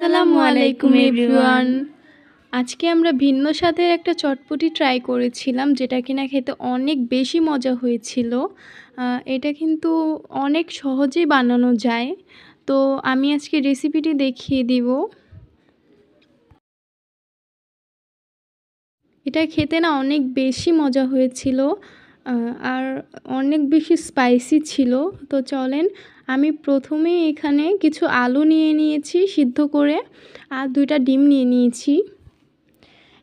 আসসালামু আলাইকুম এভরিওয়ান। আজকে আমরা ভিন্ন স্বাদের একটা চটপটি ট্রাই করেছিলাম, যেটা কিনা খেতে অনেক বেশি মজা হয়েছিল। এটা কিন্তু অনেক সহজেই বানানো যায়। তো আমি আজকে রেসিপিটি দেখিয়ে দিব। এটা খেতে না অনেক বেশি মজা হয়েছিল, আর অনেক বেশি স্পাইসি ছিল। তো চলেন, আমি প্রথমেই এখানে কিছু আলু নিয়ে নিয়েছি সিদ্ধ করে, আর 2টা ডিম নিয়ে নিয়েছি।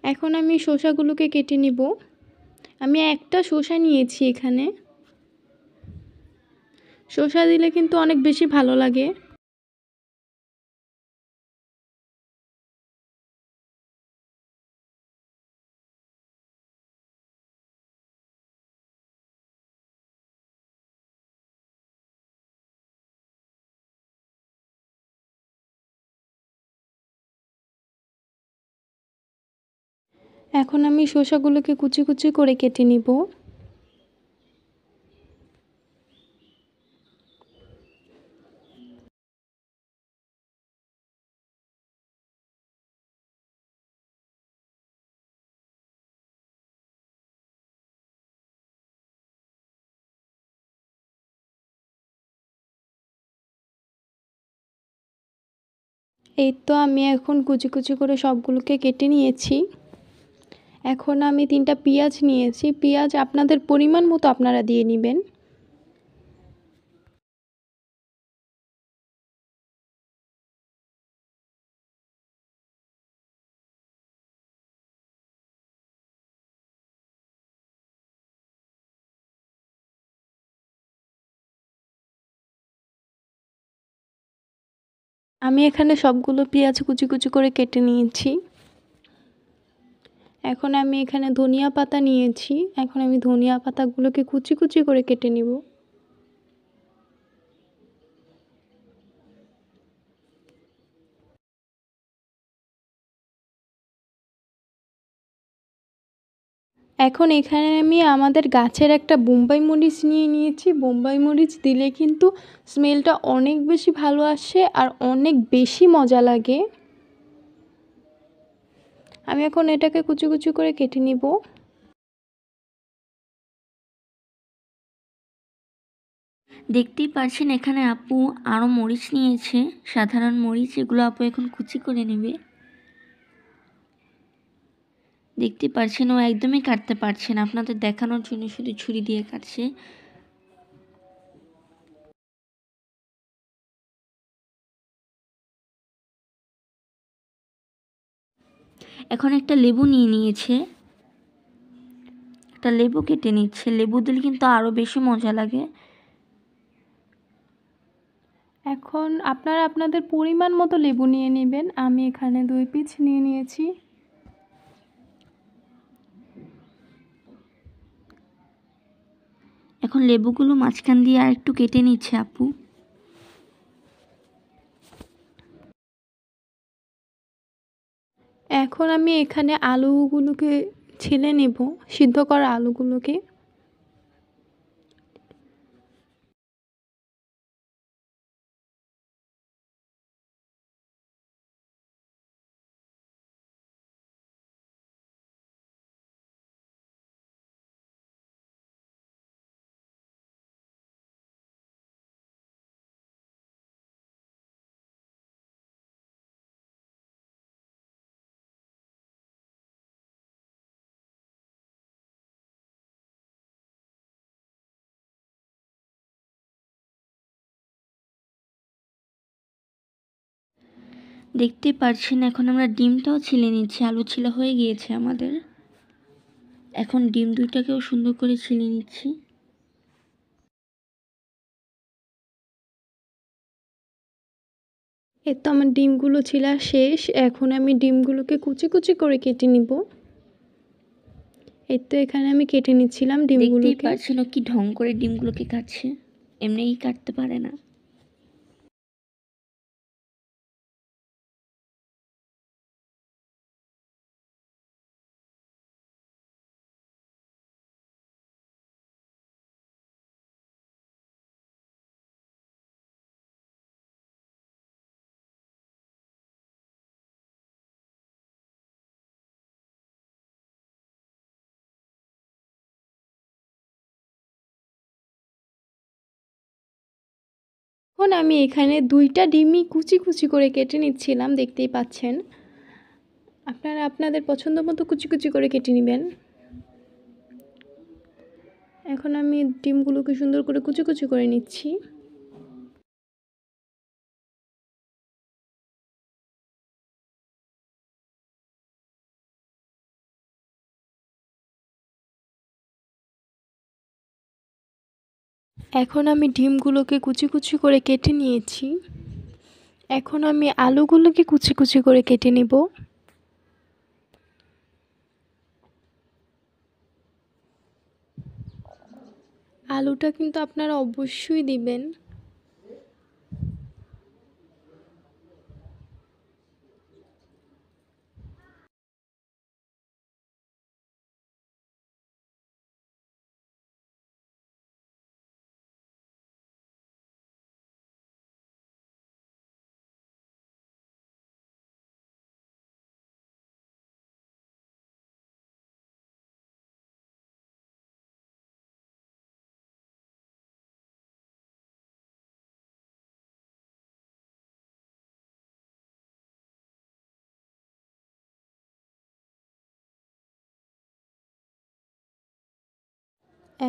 এখন আমি শসাগুলোকে কেটে নিব। আমি একটা শসা নিয়েছি এখানে। শসা দিলে কিন্তু অনেক বেশি ভালো লাগে। এখন আমি শসাগুলোকে কুচি কুচি করে কেটে নিব। এই তো আমি এখন কুচি কুচি করে সবগুলোকে কেটে নিয়েছি। এখন আমি 3টা পেঁয়াজ নিয়েছি। পেঁয়াজ আপনাদের পরিমাণ মতো আপনারা দিয়ে নেবেন। আমি এখানে সবগুলো পেঁয়াজ কুচি কুচি করে কেটে নিয়েছি। এখন আমি এখানে ধনিয়া পাতা নিয়েছি। এখন আমি ধনিয়া পাতাগুলোকে কুচি কুচি করে কেটে নিব। এখন এখানে আমি আমাদের গাছের একটা বোম্বাই মরিচ নিয়ে নিয়েছি। বোম্বাই মরিচ দিলে কিন্তু স্মেলটা অনেক বেশি ভালো আসে আর অনেক বেশি মজা লাগে। আমি এখন এটাকে কুচি কুচি করে কেটে নিব। দেখতেই পারছেন এখানে আপু আরও মরিচ নিয়েছে, সাধারণ মরিচ। এগুলো আপু এখন কুচি করে নেবে। দেখতে পারছেন ও একদমই কাটতে পারছে না, আপনাদের দেখানোর জন্য শুধু ছুরি দিয়ে কাটছে। এখন একটা লেবু নিয়ে নিয়েছে, একটা লেবু কেটে নিচ্ছে। লেবু দিলে কিন্তু আরও বেশি মজা লাগে। এখন আপনারা আপনাদের পরিমাণ মতো লেবু নিয়ে নেবেন। আমি এখানে 2 পিস নিয়ে নিয়েছি। এখন লেবুগুলো মাঝখান দিয়ে আর একটু কেটে নিচ্ছে আপু। এখন আমি এখানে আলুগুলোকে ছিলে নেব, সিদ্ধ করা আলুগুলোকে। দেখতে পারছেন এখন আমরা ডিমটাও ছিলে নিচ্ছি। আলু ছিলা হয়ে গিয়েছে আমাদের। এখন ডিম দুইটাকেও সুন্দর করে ছিলে নিচ্ছি। এই তো আমার ডিমগুলো ছিলা শেষ। এখন আমি ডিমগুলোকে কুচি কুচি করে কেটে নিব। এই তো এখানে আমি কেটে নিচ্ছিলাম দেখতেই ডিমগুলোকে। পারছেন ও কি ঢং করে ডিমগুলোকে কাটছে, এমনিই কাটতে পারে না। এখন আমি এখানে 2টা ডিমই কুচি কুচি করে কেটে নিচ্ছিলাম, দেখতেই পাচ্ছেন। আপনারা আপনাদের পছন্দ মতো কুচি কুচি করে কেটে নেবেন। এখন আমি ডিমগুলোকে সুন্দর করে কুচি কুচি করে নিচ্ছি। এখন আমি ডিমগুলোকে কুচি কুচি করে কেটে নিয়েছি। এখন আমি আলুগুলোকে কুচি কুচি করে কেটে নেব। আলুটা কিন্তু আপনারা অবশ্যই দিবেন।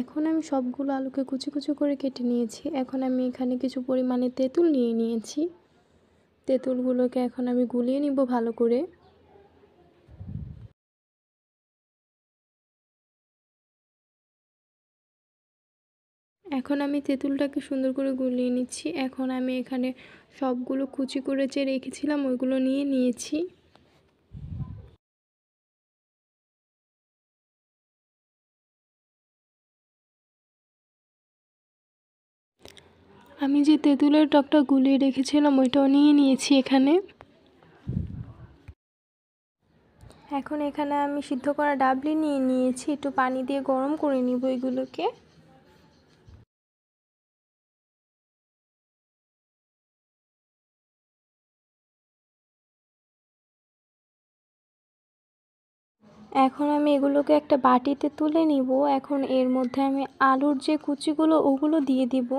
এখন আমি সবগুলো আলুকে কুচি কুচি করে কেটে নিয়েছি। এখন আমি এখানে কিছু পরিমাণে তেঁতুল নিয়ে নিয়েছি। তেঁতুলগুলোকে এখন আমি গুলিয়ে নিব ভালো করে। এখন আমি তেঁতুলটাকে সুন্দর করে গুলিয়ে নিচ্ছি। এখন আমি এখানে সবগুলো কুচি করে যে রেখেছিলাম ওইগুলো নিয়ে নিয়েছি। আমি যে তেঁতুলের টকটা গুলিয়ে রেখেছিলাম ওইটাও নিয়ে নিয়েছি এখানে। এখন এখানে আমি সিদ্ধ করা ডাবলি নিয়ে নিয়েছি, একটু পানি দিয়ে গরম করে নিব এগুলোকে। এখন আমি এগুলোকে একটা বাটিতে তুলে নিব। এখন এর মধ্যে আমি আলুর যে কুচিগুলো ওগুলো দিয়ে দিব।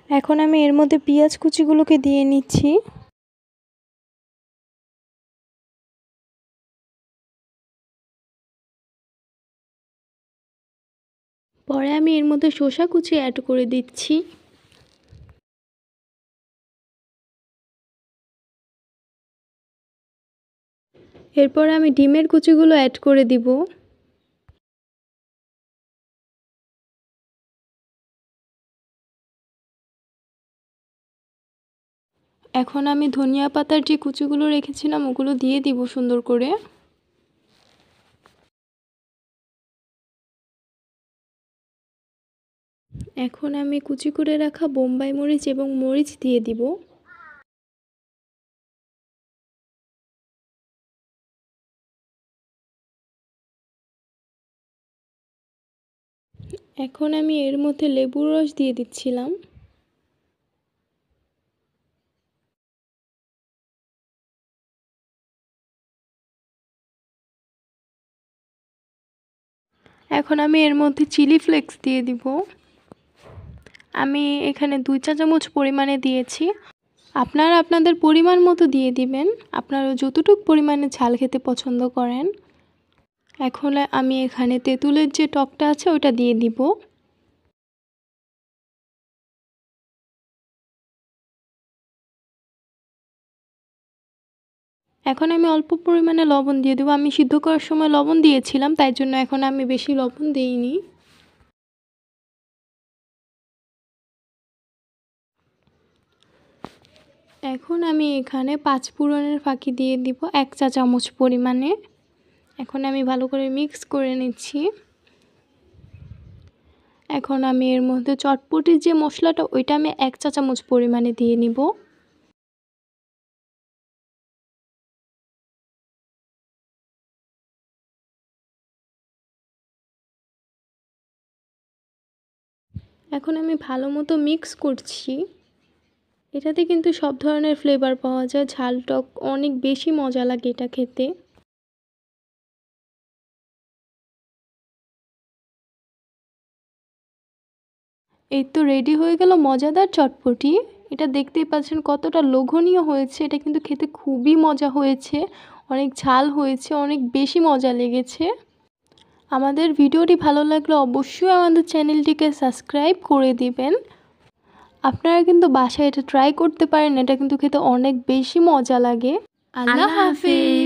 এখন আমি এর মধ্যে পেঁয়াজ কুচিগুলোকে দিয়ে নিচ্ছি। পরে আমি এর মধ্যে শসা কুচি অ্যাড করে দিচ্ছি। এরপর আমি ডিমের কুচিগুলো অ্যাড করে দিব। এখন আমি ধনিয়া পাতার যে কুচিগুলো রেখেছিলাম ওগুলো দিয়ে দিব সুন্দর করে। এখন আমি কুচি করে রাখা বোম্বাই মরিচ এবং মরিচ দিয়ে দিব। এখন আমি এর মধ্যে লেবুর রস দিয়ে দিচ্ছিলাম। এখন আমি এর মধ্যে চিলি ফ্লেক্স দিয়ে দিব। আমি এখানে 2 চা চামচ পরিমাণে দিয়েছি। আপনারা আপনাদের পরিমাণ মতো দিয়ে দিবেন, আপনারা যতটুকু পরিমাণে ঝাল খেতে পছন্দ করেন। এখন আমি এখানে তেঁতুলের যে টকটা আছে ওটা দিয়ে দিব। এখন আমি অল্প পরিমাণে লবণ দিয়ে দেবো। আমি সিদ্ধ করার সময় লবণ দিয়েছিলাম, তাই জন্য এখন আমি বেশি লবণ দিইনি। এখন আমি এখানে 5 ফোড়নের ফাঁকি দিয়ে দিব 1 চা চামচ পরিমাণে। এখন আমি ভালো করে মিক্স করে নিচ্ছি। এখন আমি এর মধ্যে চটপটির যে মশলাটা ওইটা আমি 1 চা চামচ পরিমাণে দিয়ে নিব। এখন আমি ভালো মতো মিক্স করছি। এটাতে কিন্তু সব ধরনের ফ্লেভার পাওয়া যায়, ঝাল টক অনেক বেশি মজা লাগে এটা খেতে। এই তো রেডি হয়ে গেল মজাদার চটপটি। এটা দেখতেই পাচ্ছেন কতটা লোভনীয় হয়েছে। এটা কিন্তু খেতে খুবই মজা হয়েছে, অনেক ঝাল হয়েছে, অনেক বেশি মজা লেগেছে। আমাদের ভিডিওটি ভালো লাগলে অবশ্যই আমাদের চ্যানেলটিকে সাবস্ক্রাইব করে দিবেন। আপনারা কিন্তু বাসায় এটা ট্রাই করতে পারেন, এটা কিন্তু খেতে অনেক বেশি মজা লাগে। আল্লাহ হাফেজ।